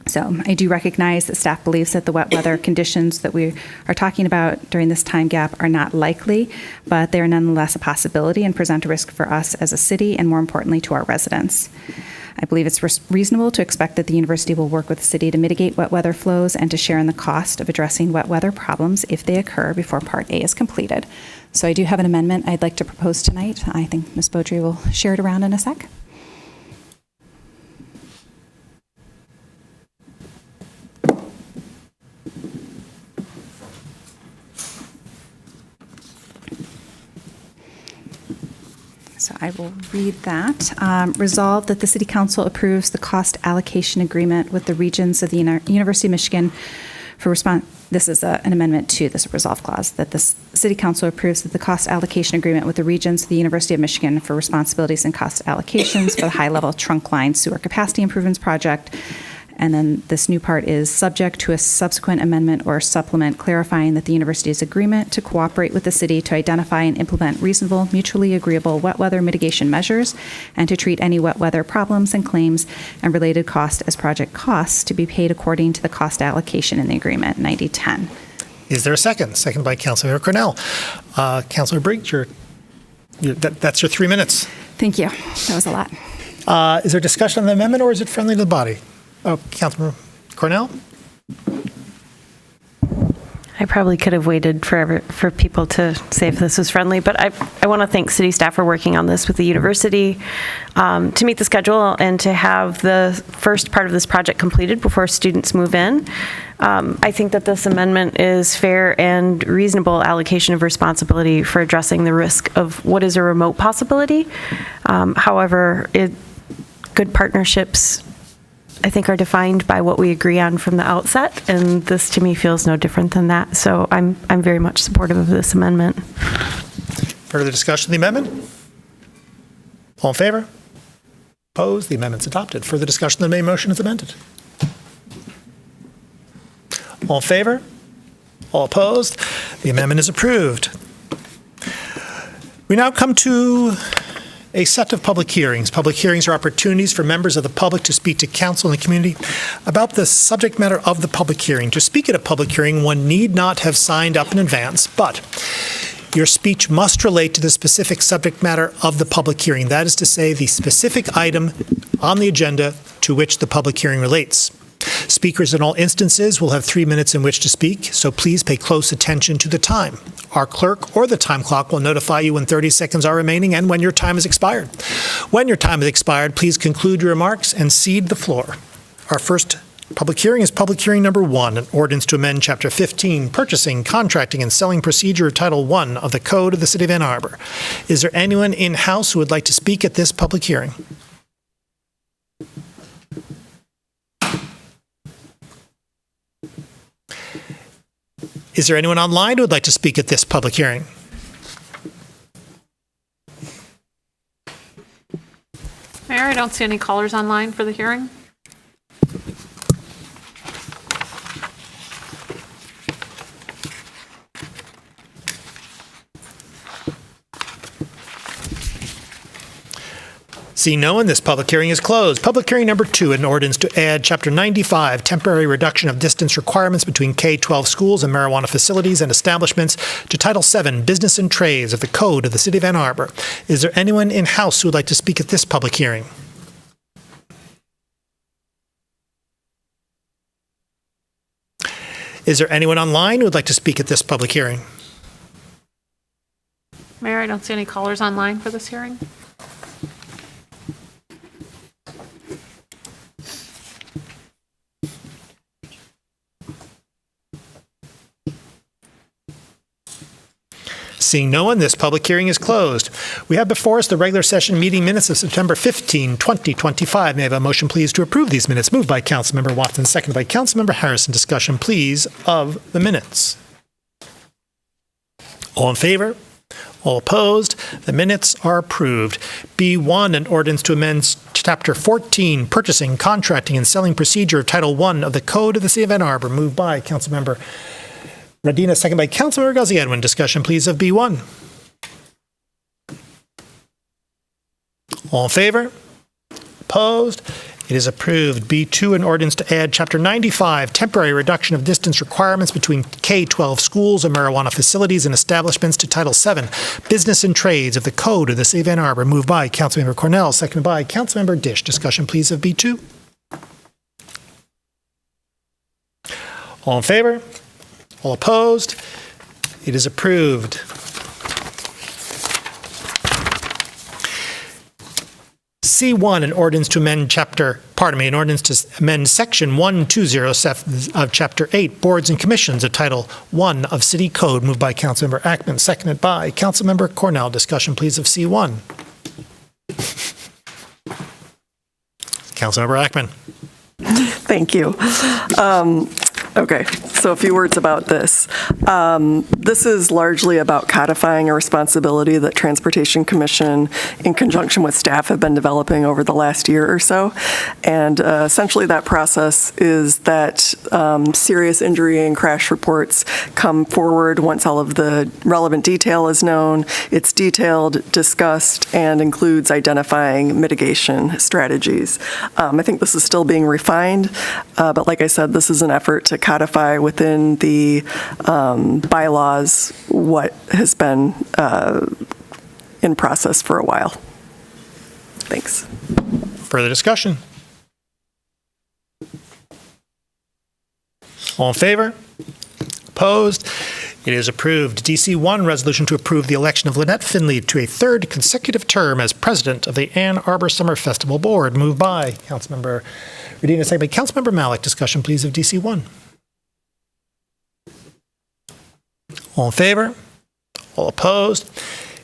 So I do recognize that staff believes that the wet weather conditions that we are talking about during this time gap are not likely, but they are nonetheless a possibility and present a risk for us as a city and, more importantly, to our residents. I believe it's reasonable to expect that the university will work with the city to mitigate wet weather flows and to share in the cost of addressing wet weather problems if they occur before Part A is completed. So I do have an amendment I'd like to propose tonight. I think Ms. Beaudry will share it around in a sec. So I will read that. Resolved that the City Council approves the cost allocation agreement with the Regents of the University of Michigan for response. This is an amendment to this resolve clause, that the City Council approves that the cost allocation agreement with the Regents of the University of Michigan for responsibilities and cost allocations for the high-level trunk line sewer capacity improvements project. And then this new part is subject to a subsequent amendment or supplement clarifying that the university's agreement to cooperate with the city to identify and implement reasonable, mutually agreeable wet weather mitigation measures and to treat any wet weather problems and claims and related costs as project costs to be paid according to the cost allocation in the agreement, 9010. Is there a second? Second by Councilmember Cornell. Councilor Briggs, that's your 3 minutes. Thank you. That was a lot. Is there discussion on the amendment, or is it friendly to the body? Oh, Councilmember Cornell? I probably could have waited for people to say if this was friendly, but I want to thank city staff for working on this with the university to meet the schedule and to have the first part of this project completed before students move in. I think that this amendment is fair and reasonable allocation of responsibility for addressing the risk of what is a remote possibility. However, good partnerships, I think, are defined by what we agree on from the outset, and this to me feels no different than that. So I'm very much supportive of this amendment. Further discussion of the amendment? All in favor? Opposed? The amendment's adopted. Further discussion of the main motion is amended. All in favor? All opposed? The amendment is approved. We now come to a set of public hearings. Public hearings are opportunities for members of the public to speak to council and the community about the subject matter of the public hearing. To speak at a public hearing, one need not have signed up in advance, but your speech must relate to the specific subject matter of the public hearing. That is to say, the specific item on the agenda to which the public hearing relates. Speakers in all instances will have 3 minutes in which to speak, so please pay close attention to the time. Our clerk or the time clock will notify you when 30 seconds are remaining and when your time has expired. When your time has expired, please conclude your remarks and cede the floor. Our first Public hearing is public hearing number 1, an ordinance to amend Chapter 15, Purchasing, Contracting, and Selling Procedure of Title I of the Code of the City of Ann Arbor. Is there anyone in-house who would like to speak at this public hearing? Is there anyone online who would like to speak at this public hearing? Mayor, I don't see any callers online for the hearing. Seeing no one, this public hearing is closed. Public hearing number 2, an ordinance to add Chapter 95, temporary reduction of distance requirements between K-12 schools and marijuana facilities and establishments, to Title VII, Business and Trades of the Code of the City of Ann Arbor. Is there anyone in-house who would like to speak at this public hearing? Is there anyone online who would like to speak at this public hearing? Mayor, I don't see any callers online for this hearing. Seeing no one, this public hearing is closed. We have before us the regular session meeting minutes of September 15, 2025. May I have a motion, please, to approve these minutes? Moved by Councilmember Watson, seconded by Councilmember Harrison. Discussion, please, of the minutes. All in favor? All opposed? The minutes are approved. B1, an ordinance to amend Chapter 14, Purchasing, Contracting, and Selling Procedure of Title I of the Code of the City of Ann Arbor. Moved by Councilmember Radina, second by Councilmember Ghazi Edwin. Discussion, please, of B1. All in favor? Opposed? It is approved. B2, an ordinance to add Chapter 95, temporary reduction of distance requirements between K-12 schools and marijuana facilities and establishments, to Title VII, Business and Trades of the Code of the City of Ann Arbor. Moved by Councilmember Cornell, seconded by Councilmember Dish. Discussion, please, of B2. All in favor? All opposed? It is approved. C1, an ordinance to amend an ordinance to amend Section 120 of Chapter 8, Boards and Commissions of Title I of City Code. Moved by Councilmember Ackman, seconded by Councilmember Cornell. Discussion, please, of C1. Councilmember Ackman. Thank you. Okay, so a few words about this. This is largely about codifying a responsibility that Transportation Commission, in conjunction with staff, have been developing over the last year or so. And essentially that process is that serious injury and crash reports come forward once all of the relevant detail is known. It's detailed, discussed, and includes identifying mitigation strategies. I think this is still being refined, but like I said, this is an effort to codify within the bylaws what has been in process for a while. Thanks. Further discussion? All in favor? Opposed? It is approved. DC1, resolution to approve the election of Lynette Finley to a third consecutive term as president of the Ann Arbor Summer Festival Board. Moved by Councilmember Radina, second by Councilmember Malik. Discussion, please, of DC1. All in favor? All opposed?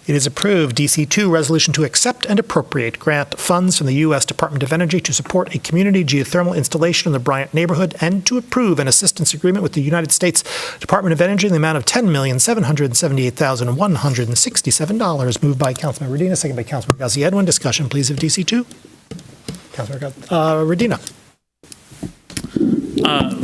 It is approved. DC2, resolution to accept and appropriate grant funds from the U.S. Department of Energy to support a community geothermal installation in the Bryant neighborhood and to approve an assistance agreement with the United States Department of Energy in the amount of $10,778,167. Moved by Councilmember Radina, second by Councilmember Ghazi Edwin. Discussion, please, of DC2. Councilmember Radina.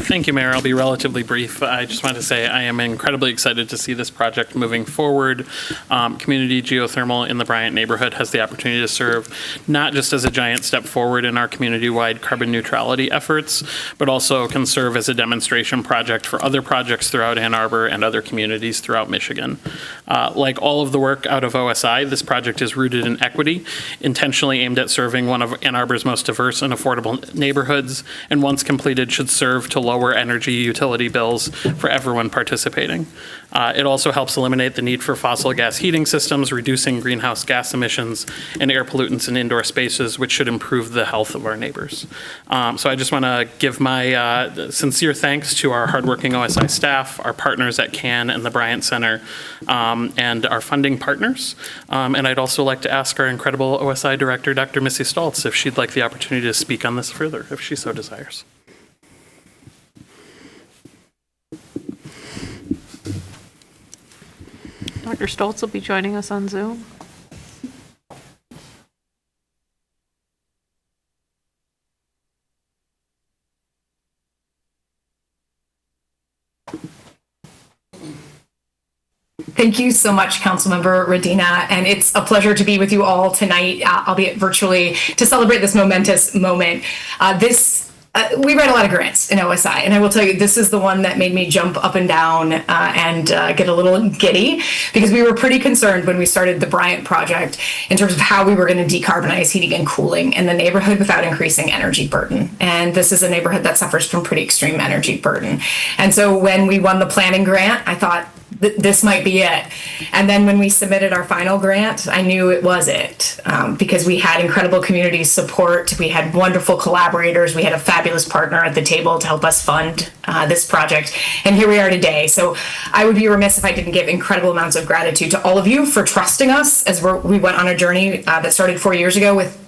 Thank you, Mayor. I'll be relatively brief. I just want to say I am incredibly excited to see this project moving forward. Community geothermal in the Bryant neighborhood has the opportunity to serve not just as a giant step forward in our community-wide carbon neutrality efforts, but also can serve as a demonstration project for other projects throughout Ann Arbor and other communities throughout Michigan. Like all of the work out of OSI, this project is rooted in equity, intentionally aimed at serving one of Ann Arbor's most diverse and affordable neighborhoods, and once completed should serve serve to lower energy utility bills for everyone participating. It also helps eliminate the need for fossil gas heating systems, reducing greenhouse gas emissions and air pollutants in indoor spaces, which should improve the health of our neighbors. So I just want to give my sincere thanks to our hardworking OSI staff, our partners at CAN and the Bryant Center, and our funding partners. And I'd also like to ask our incredible OSI director, Dr. Missy Stoltz, if she'd like the opportunity to speak on this further, if she so desires. Dr. Stoltz will be joining us on Zoom. Thank you so much, Councilmember Radina, and it's a pleasure to be with you all tonight, albeit virtually, to celebrate this momentous moment. We write a lot of grants in OSI, and I will tell you, this is the one that made me jump up and down and get a little giddy, because we were pretty concerned when we started the Bryant project in terms of how we were going to decarbonize heating and cooling in the neighborhood without increasing energy burden. And this is a neighborhood that suffers from pretty extreme energy burden. And so when we won the planning grant, I thought, this might be it. And then when we submitted our final grant, I knew it was it, because we had incredible community support. We had wonderful collaborators. We had a fabulous partner at the table to help us fund this project. And here we are today. So I would be remiss if I didn't give incredible amounts of gratitude to all of you for trusting us as we went on a journey that started 4 years ago with,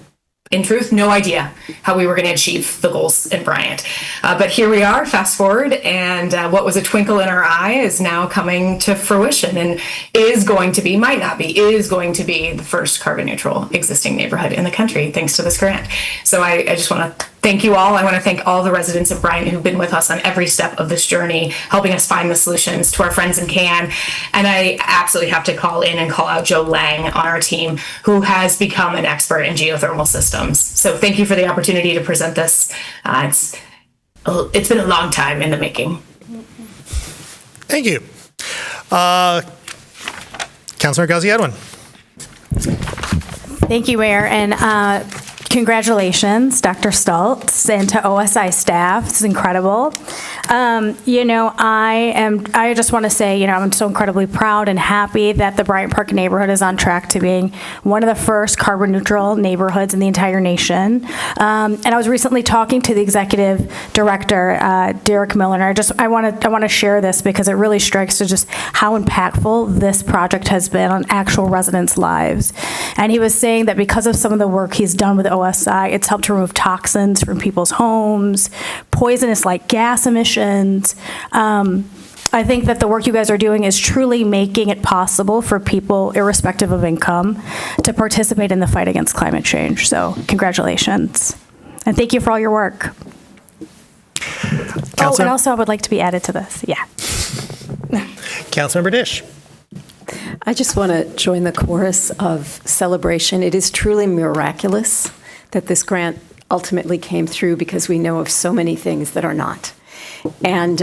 in truth, no idea how we were going to achieve the goals in Bryant. But here we are, fast forward, and what was a twinkle in our eye is now coming to fruition and is going to be, might not be, is going to be the first carbon neutral existing neighborhood in the country, thanks to this grant. So I just want to thank you all. I want to thank all the residents of Bryant who've been with us on every step of this journey, helping us find the solutions, to our friends in CAN. And I absolutely have to call in and call out Joe Lang on our team, who has become an expert in geothermal systems. So thank you for the opportunity to present this. It's been a long time in the making. Thank you. Councilor Ghazi Edwin. Thank you, Mayor, and congratulations, Dr. Stoltz, and to OSI staff. It's incredible. I just want to say, I'm so incredibly proud and happy that the Bryant Park neighborhood is on track to being one of the first carbon neutral neighborhoods in the entire nation. And I was recently talking to the executive director, Derek Miller, and I want to share this because it really strikes to just how impactful this project has been on actual residents' lives. And he was saying that because of some of the work he's done with OSI, it's helped to remove toxins from people's homes, poisonous like gas emissions. I think that the work you guys are doing is truly making it possible for people, irrespective of income, to participate in the fight against climate change. So congratulations. And thank you for all your work. Oh, and also I would like to be added to this. Yeah. Councilmember Dish. I just want to join the chorus of celebration. It is truly miraculous that this grant ultimately came through, because we know of so many things that are not. And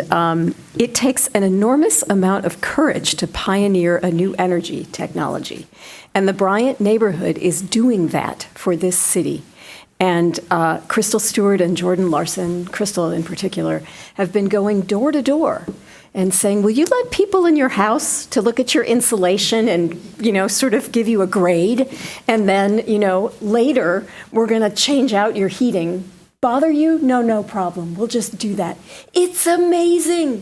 it takes an enormous amount of courage to pioneer a new energy technology. And the Bryant neighborhood is doing that for this city. And Crystal Stewart and Jordan Larson, Crystal in particular, have been going door to door and saying, will you let people in your house to look at your insulation and, sort of give you a grade? And then, later we're going to change out your heating. Bother you? No problem. We'll just do that. It's amazing.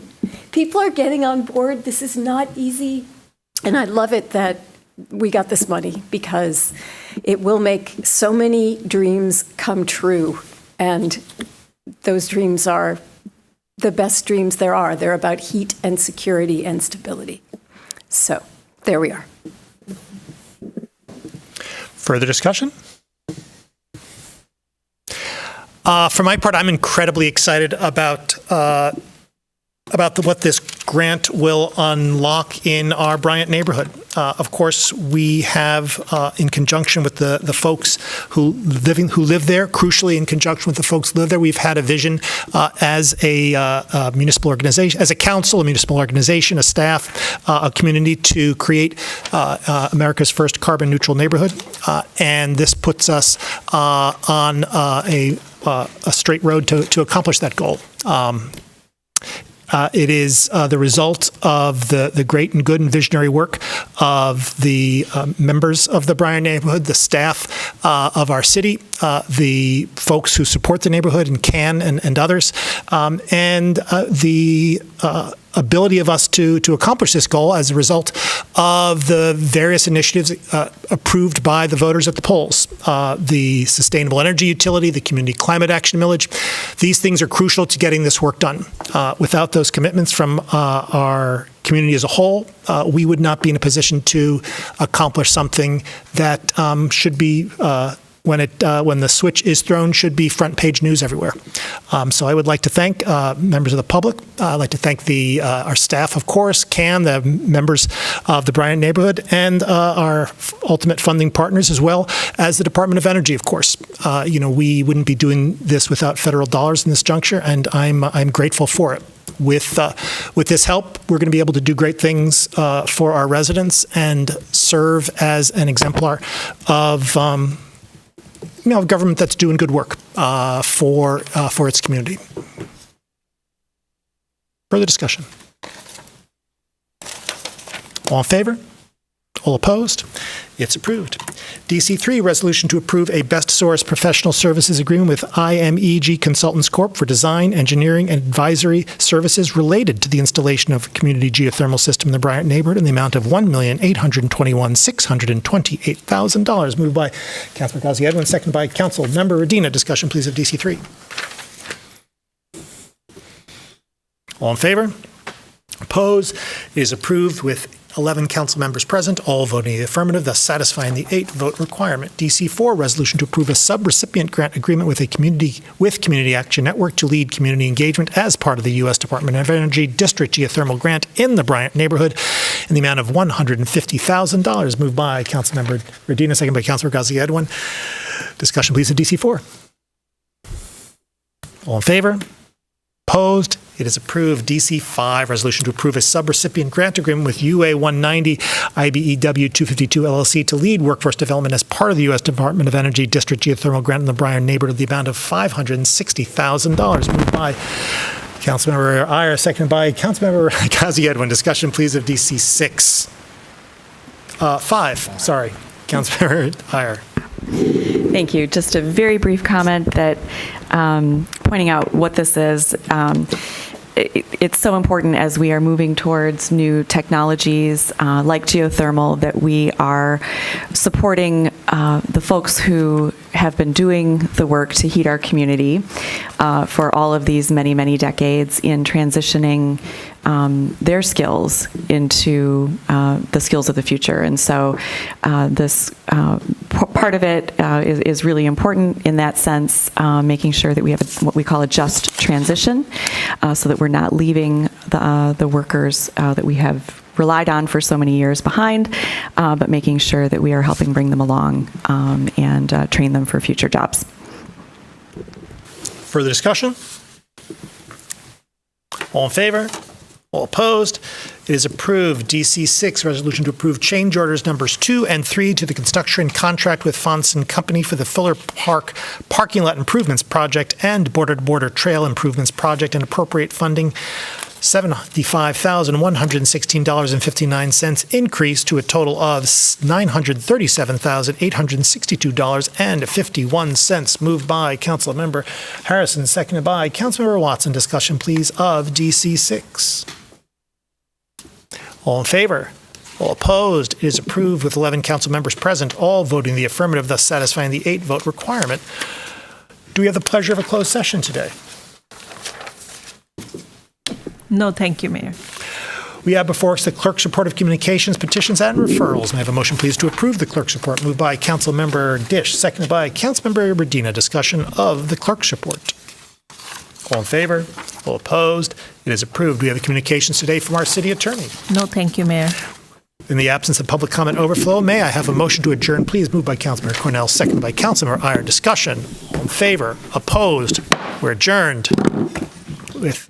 People are getting on board. This is not easy. And I love it that we got this money, because it will make so many dreams come true. And those dreams are the best dreams there are. They're about heat and security and stability. So there we are. Further discussion? For my part, I'm incredibly excited about what this grant will unlock in our Bryant neighborhood. Of course, we have, in conjunction with the folks who live there, crucially in conjunction with the folks who live there, we've had a vision as a municipal organization, as a council, a municipal organization, a staff, a community to create America's first carbon neutral neighborhood. And this puts us on a straight road to accomplish that goal. It is the result of the great and good and visionary work of the members of the Bryan neighborhood, the staff of our city, the folks who support the neighborhood and can and others, and the ability of us to accomplish this goal as a result of the various initiatives approved by the voters at the polls. The Sustainable Energy Utility, the Community Climate Action Millage. These things are crucial to getting this work done. Without those commitments from our community as a whole, we would not be in a position to accomplish something that should be when the switch is thrown, should be front page news everywhere. So I would like to thank members of the public. I'd like to thank our staff, of course, the members of the Bryant neighborhood, and our ultimate funding partners, as well as the Department of Energy, of course. We wouldn't be doing this without federal dollars in this juncture, and I'm grateful for it. With this help, we're going to be able to do great things for our residents and serve as an exemplar of government that's doing good work for its community. Further discussion? All in favor? All opposed? It's approved. DC3, resolution to approve a best source professional services agreement with IMEG Consultants Corp. For design, engineering, and advisory services related to the installation of a community geothermal system in the Bryant neighborhood in the amount of $1,821,628,000. Moved by Councilmember Kazi-Edwin, seconded by Councilmember Radina. Discussion, please, of DC3. All in favor? Opposed? It is approved with 11 council members present, all voting in the affirmative, thus satisfying the 8-vote requirement. DC4, resolution to approve a sub-recipient grant agreement with Community Action Network to lead community engagement as part of the U.S. Department of Energy District Geothermal Grant in the Bryant neighborhood in the amount of $150,000. Moved by Councilmember Radina, second by Councilmember Kazi-Edwin. Discussion, please, of DC4. All in favor? Opposed? It is approved. DC5, resolution to approve a sub-recipient grant agreement with UA 190 IBEW 252 LLC to lead workforce development as part of the U.S. Department of Energy District Geothermal Grant in the Bryan neighborhood of the amount of $560,000. Moved by Councilmember Iyer, seconded by Councilmember Kazi-Edwin. Discussion, please, of DC6. 5, sorry. Councilmember Iyer. Thank you. Just a very brief comment that pointing out what this is. It's so important as we are moving towards new technologies like geothermal that we are supporting the folks who have been doing the work to heat our community for all of these many, many decades in transitioning their skills into the skills of the future. And so this part of it is really important in that sense, making sure that we have what we call a just transition so that we're not leaving the workers that we have relied on for so many years behind, but making sure that we are helping bring them along and train them for future jobs. Further discussion? All in favor? All opposed? It is approved. DC6, resolution to approve change orders numbers 2 and 3 to the construction contract with Fonson Company for the Fuller Park Parking Lot Improvements Project and Border-to-Border Trail Improvements Project and appropriate funding $75,116.59 increase to a total of $937,862.51. Moved by Councilmember Harrison, seconded by Councilmember Watson. Discussion, please, of DC6. All in favor? All opposed? It is approved with 11 council members present, all voting the affirmative, thus satisfying the 8-vote requirement. Do we have the pleasure of a closed session today? No, thank you, Mayor. We have before us the clerk's report of communications, petitions, and referrals. May I have a motion, please, to approve the clerk's report? Moved by Councilmember Dish, seconded by Councilmember Radina. Discussion of the clerk's report. All in favor? All opposed? It is approved. We have communications today from our city attorney. No, thank you, Mayor. In the absence of public comment overflow, may I have a motion to adjourn, please? Moved by Councilmember Cornell, seconded by Councilmember Iron. Discussion. All in favor? Opposed? We're adjourned with